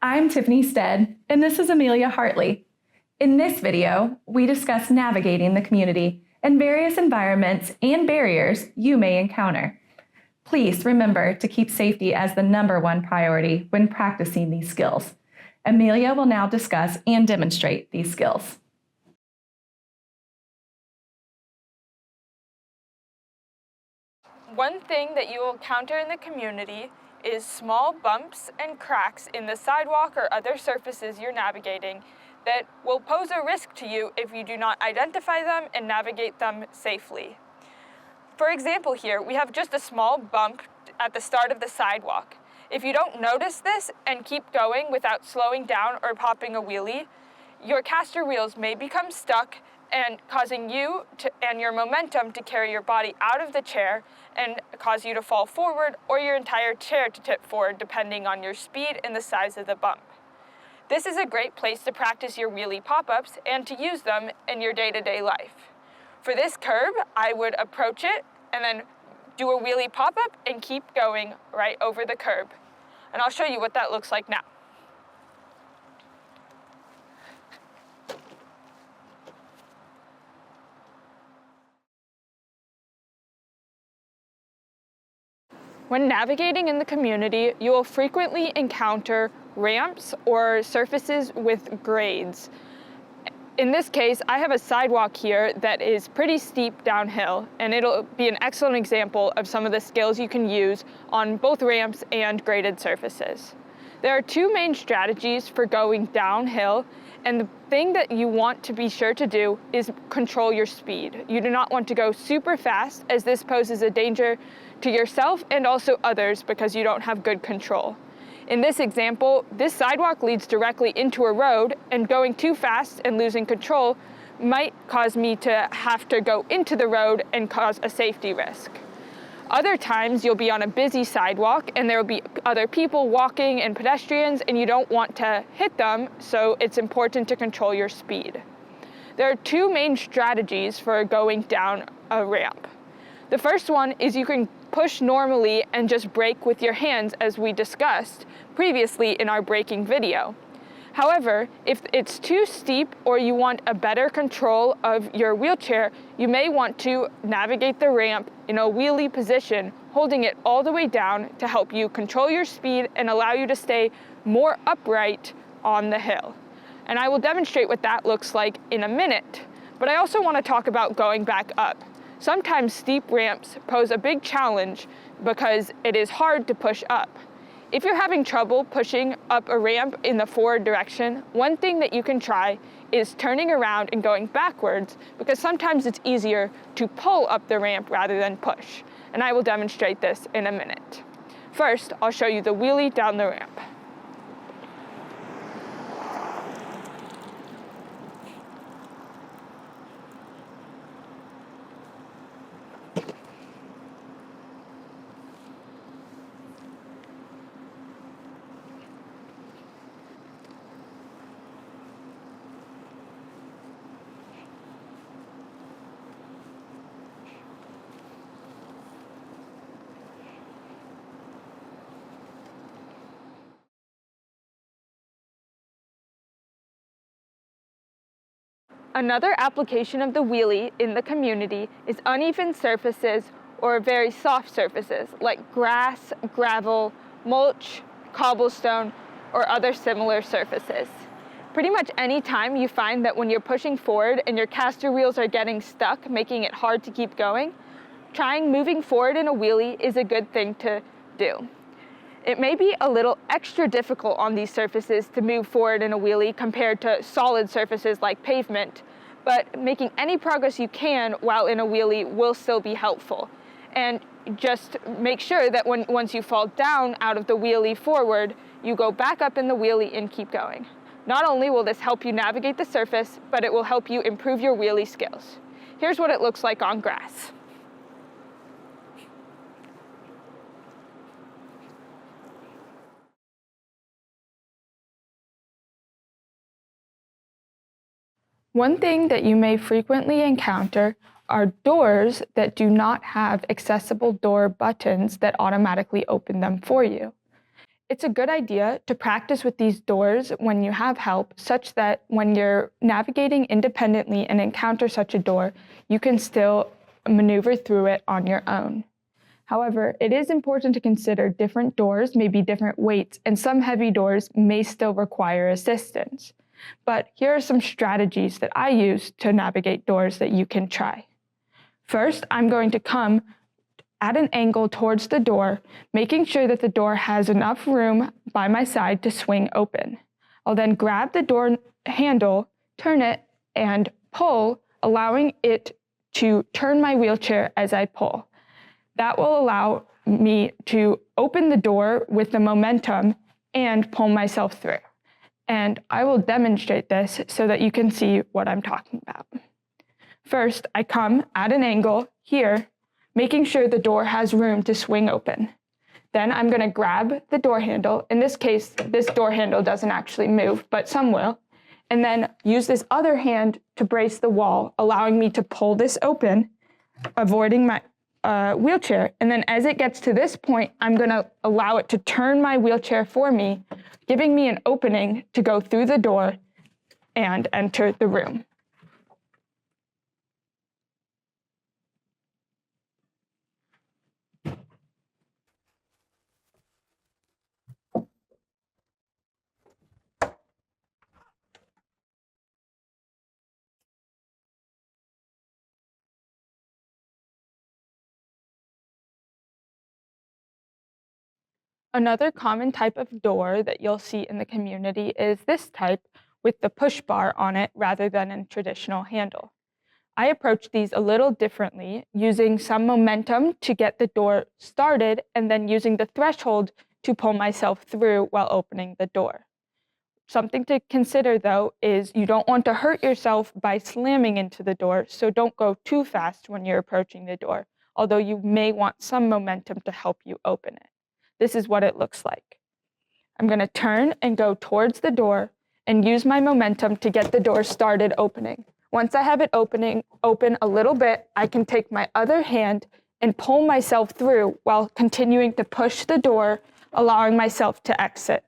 I'm Tiffany Stead, and this is Amelia Hartley. In this video, we discuss navigating the community and various environments and barriers you may encounter. Please remember to keep safety as the #1 priority when practicing these skills. Amelia will now discuss and demonstrate these skills. One thing that you will encounter in the community is small bumps and cracks in the sidewalk or other surfaces you're navigating that will pose a risk to you if you do not identify them and navigate them safely. For example here, we have just a small bump at the start of the sidewalk. If you don't notice this and keep going without slowing down or popping a wheelie, your caster wheels may become stuck and causing you and your momentum to carry your body out of the chair and cause you to fall forward or your entire chair to tip forward depending on your speed and the size of the bump. This is a great place to practice your wheelie pop-ups and to use them in your day-to-day life. For this curb, I would approach it and then do a wheelie pop-up and keep going right over the curb. And I'll show you what that looks like now. When navigating in the community, you will frequently encounter ramps or surfaces with grades. In this case, I have a sidewalk here that is pretty steep downhill, and it'll be an excellent example of some of the skills you can use on both ramps and graded surfaces. There are two main strategies for going downhill, and the thing that you want to be sure to do is control your speed. You do not want to go super fast, as this poses a danger to yourself and also others because you don't have good control. In this example, this sidewalk leads directly into a road, and going too fast and losing control might cause me to have to go into the road and cause a safety risk. Other times you'll be on a busy sidewalk and there will be other people walking and pedestrians, and you don't want to hit them, so it's important to control your speed. There are two main strategies for going down a ramp. The first one is you can push normally and just brake with your hands, as we discussed previously in our braking video. However, if it's too steep or you want a better control of your wheelchair, you may want to navigate the ramp in a wheelie position, holding it all the way down to help you control your speed and allow you to stay more upright on the hill. And I will demonstrate what that looks like in a minute. But I also want to talk about going back up. Sometimes steep ramps pose a big challenge because it is hard to push up. If you're having trouble pushing up a ramp in the forward direction, one thing that you can try is turning around and going backwards, because sometimes it's easier to pull up the ramp rather than push. And I will demonstrate this in a minute. First, I'll show you the wheelie down the ramp. Another application of the wheelie in the community is uneven surfaces or very soft surfaces like grass, gravel, mulch, cobblestone, or other similar surfaces. Pretty much any time you find that when you're pushing forward and your caster wheels are getting stuck, making it hard to keep going, trying moving forward in a wheelie is a good thing to do. It may be a little extra difficult on these surfaces to move forward in a wheelie compared to solid surfaces like pavement, but making any progress you can while in a wheelie will still be helpful. And just make sure that once you fall down out of the wheelie forward, you go back up in the wheelie and keep going. Not only will this help you navigate the surface, but it will help you improve your wheelie skills. Here's what it looks like on grass. One thing that you may frequently encounter are doors that do not have accessible door buttons that automatically open them for you. It's a good idea to practice with these doors when you have help, such that when you're navigating independently and encounter such a door, you can still maneuver through it on your own. However, it is important to consider different doors may be different weights, and some heavy doors may still require assistance. But here are some strategies that I use to navigate doors that you can try. First, I'm going to come at an angle towards the door, making sure that the door has enough room by my side to swing open. I'll then grab the door handle, turn it, and pull, allowing it to turn my wheelchair as I pull. That will allow me to open the door with the momentum and pull myself through. And I will demonstrate this so that you can see what I'm talking about. First, I come at an angle here, making sure the door has room to swing open. Then I'm going to grab the door handle. In this case, this door handle doesn't actually move, but some will. And then use this other hand to brace the wall, allowing me to pull this open, avoiding my wheelchair. And then as it gets to this point, I'm going to allow it to turn my wheelchair for me, giving me an opening to go through the door and enter the room. Another common type of door that you'll see in the community is this type with the push bar on it rather than a traditional handle. I approach these a little differently, using some momentum to get the door started and then using the threshold to pull myself through while opening the door. Something to consider, though, is you don't want to hurt yourself by slamming into the door, so don't go too fast when you're approaching the door, although you may want some momentum to help you open it. This is what it looks like. I'm going to turn and go towards the door and use my momentum to get the door started opening. Once I have it open a little bit, I can take my other hand and pull myself through while continuing to push the door, allowing myself to exit.